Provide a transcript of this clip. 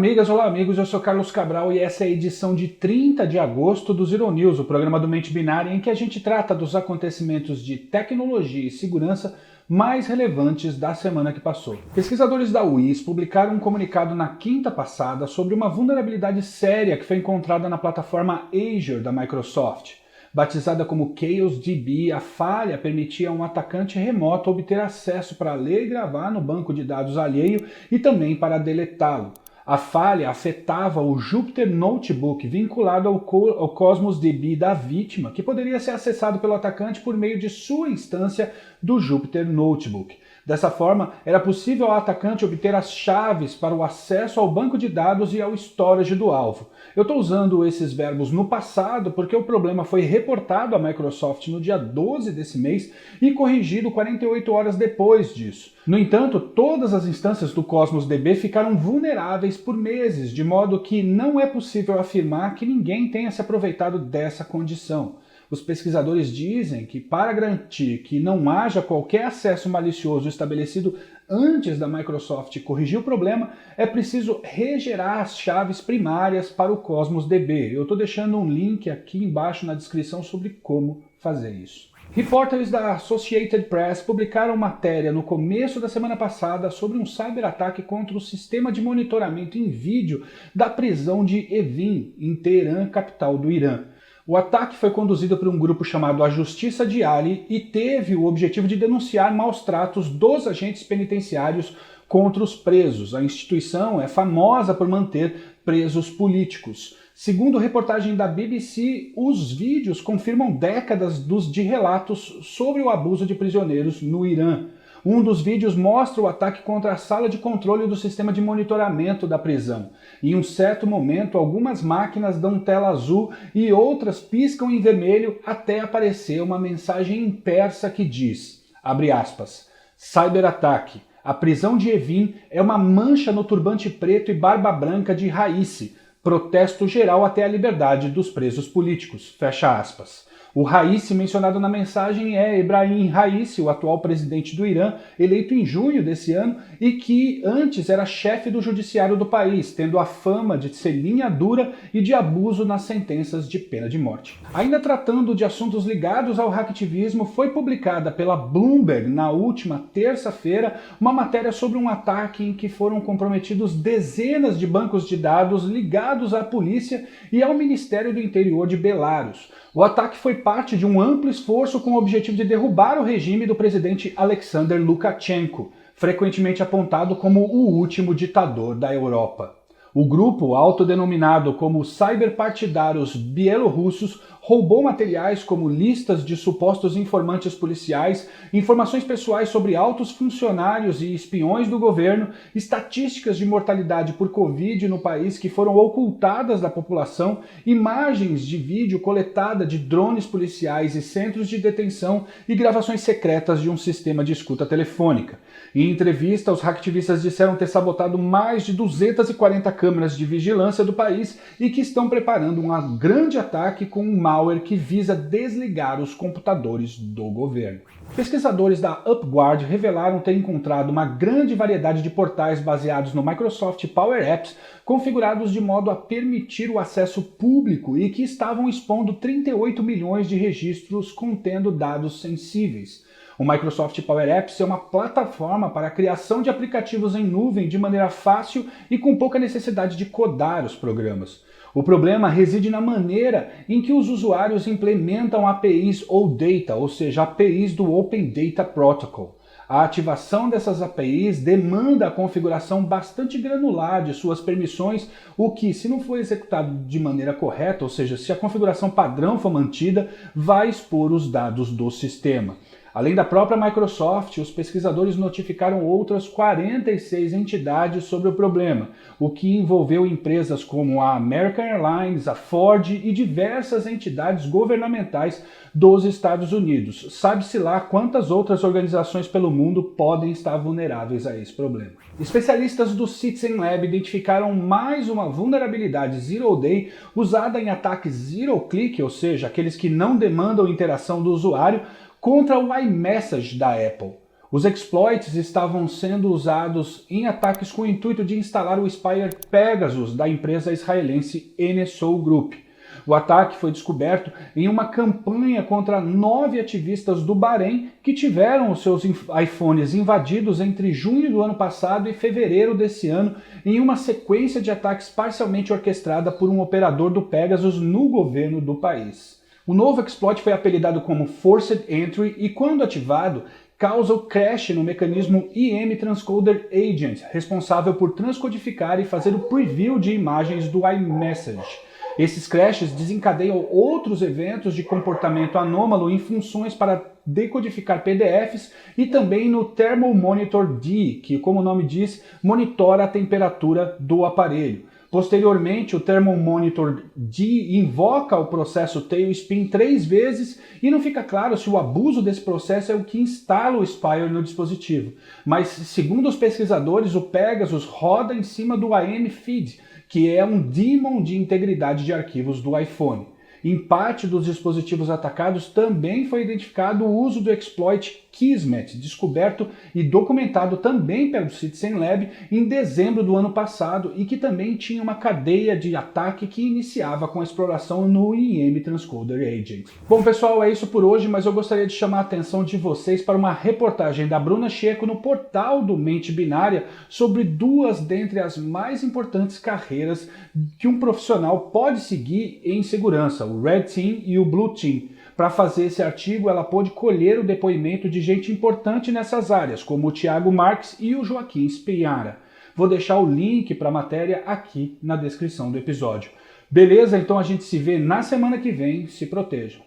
amigas, olá amigos, eu sou Carlos Cabral e essa é a edição de 30 de agosto do Zero News, o programa do Mente Binária em que a gente trata dos acontecimentos de tecnologia e segurança mais relevantes da semana que passou. Pesquisadores da UIS publicaram um comunicado na quinta passada sobre uma vulnerabilidade séria que foi encontrada na plataforma Azure da Microsoft. Batizada como ChaosDB, a falha permitia a um atacante remoto obter acesso para ler e gravar no banco de dados alheio e também para deletá-lo. A falha afetava o Jupyter Notebook vinculado ao Cosmos DB da vítima, que poderia ser acessado pelo atacante por meio de sua instância do Jupyter Notebook. Dessa forma, era possível ao atacante obter as chaves para o acesso ao banco de dados e ao storage do alvo. Eu estou usando esses verbos no passado porque o problema foi reportado à Microsoft no dia 12 desse mês e corrigido 48 horas depois disso. No entanto, todas as instâncias do Cosmos DB ficaram vulneráveis por meses, de modo que não é possível afirmar que ninguém tenha se aproveitado dessa condição. Os pesquisadores dizem que, para garantir que não haja qualquer acesso malicioso estabelecido antes da Microsoft corrigir o problema, é preciso regerar as chaves primárias para o Cosmos DB. Eu estou deixando um link aqui embaixo na descrição sobre como fazer isso. Repórteres da Associated Press publicaram matéria no começo da semana passada sobre um cyberataque contra o sistema de monitoramento em vídeo da prisão de Evin, em Teherã, capital do Irã. O ataque foi conduzido por um grupo chamado A Justiça de Ali e teve o objetivo de denunciar maus tratos dos agentes penitenciários contra os presos. A instituição é famosa por manter presos políticos. Segundo reportagem da BBC, os vídeos confirmam décadas de relatos sobre o abuso de prisioneiros no Irã. Um dos vídeos mostra o ataque contra a sala de controle do sistema de monitoramento da prisão. Em um certo momento, algumas máquinas dão tela azul e outras piscam em vermelho até aparecer uma mensagem em persa que diz, abre aspas, cyberataque. A prisão de Evin é uma mancha no turbante preto e barba branca de Raisi. Protesto geral até a liberdade dos presos políticos. Fecha aspas. O Raisi mencionado na mensagem é Ebrahim Raisi, o atual presidente do Irã, eleito em junho desse ano e que antes era chefe do judiciário do país, tendo a fama de ser linha dura e de abuso nas sentenças de pena de morte. Ainda tratando de assuntos ligados ao hacktivismo, foi publicada pela Bloomberg na última terça-feira uma matéria sobre um ataque em que foram comprometidos dezenas de bancos de dados ligados à polícia e ao Ministério do Interior de Belarus. O ataque foi parte de um amplo esforço com o objetivo de derrubar o regime do presidente Alexander Lukashenko, frequentemente apontado como o último ditador da Europa. O grupo, autodenominado como Cyberpartidários Bielorrussos, roubou materiais como listas de supostos informantes policiais, informações pessoais sobre altos funcionários e espiões do governo, estatísticas de mortalidade por Covid no país que foram ocultadas da população, imagens de vídeo coletada de drones policiais e centros de detenção e gravações secretas de um sistema de escuta telefônica. Em entrevista, os hacktivistas disseram ter sabotado mais de 240 câmeras de vigilância do país e que estão preparando um grande ataque com um malware que visa desligar os computadores do governo. Pesquisadores da UpGuard revelaram ter encontrado uma grande variedade de portais baseados no Microsoft Power Apps configurados de modo a permitir o acesso público e que estavam expondo 38 milhões de registros contendo dados sensíveis. O Microsoft Power Apps é uma plataforma para a criação de aplicativos em nuvem de maneira fácil e com pouca necessidade de codar os programas. O problema reside na maneira em que os usuários implementam APIs OData, ou seja, APIs do Open Data Protocol. A ativação dessas APIs demanda a configuração bastante granular de suas permissões, o que, se não for executado de maneira correta, ou seja, se a configuração padrão for mantida, vai expor os dados do sistema. Além da própria Microsoft, os pesquisadores notificaram outras 46 entidades sobre o problema, o que envolveu empresas como a American Airlines, a Ford e diversas entidades governamentais dos Estados Unidos. Sabe-se lá quantas outras organizações pelo mundo podem estar vulneráveis a esse problema. Especialistas do Citizen Lab identificaram mais uma vulnerabilidade Zero Day usada em ataques Zero Click, ou seja, aqueles que não demandam interação do usuário, contra o iMessage da Apple. Os exploits estavam sendo usados em ataques com o intuito de instalar o Spire Pegasus da empresa israelense NSO Group. O ataque foi descoberto em uma campanha contra 9 ativistas do Bahrein que tiveram os seus iPhones invadidos entre junho do ano passado e fevereiro desse ano, em uma sequência de ataques parcialmente orquestrada por um operador do Pegasus no governo do país. O novo exploit foi apelidado como Forced Entry e, quando ativado, causa o crash no mecanismo IM Transcoder Agent, responsável por transcodificar e fazer o preview de imagens do iMessage. Esses crashes desencadeiam outros eventos de comportamento anômalo em funções para decodificar PDFs e também no Thermal Monitor D, que, como o nome diz, monitora a temperatura do aparelho. Posteriormente, o Thermal Monitor D invoca o processo Tailspin 3 vezes e não fica claro se o abuso desse processo é o que instala o Spire no dispositivo. Mas, segundo os pesquisadores, o Pegasus roda em cima do AM Feed, que é um daemon de integridade de arquivos do iPhone. Em parte dos dispositivos atacados também foi identificado o uso do exploit Kismet, descoberto e documentado também pelo Citizen Lab em dezembro do ano passado e que também tinha uma cadeia de ataque que iniciava com a exploração no IM Transcoder Agent. Bom pessoal, é isso por hoje, mas eu gostaria de chamar a atenção de vocês para uma reportagem da Bruna Checo no portal do Mente Binária sobre duas dentre as mais importantes carreiras que um profissional pode seguir em segurança, o Red Team e o Blue Team. Para fazer esse artigo, ela pôde colher o depoimento de gente importante nessas áreas, como o Thiago Marques e o Joaquim Spiara. Vou deixar o link para a matéria aqui na descrição do episódio. Beleza? Então a gente se vê na semana que vem. Se protejam.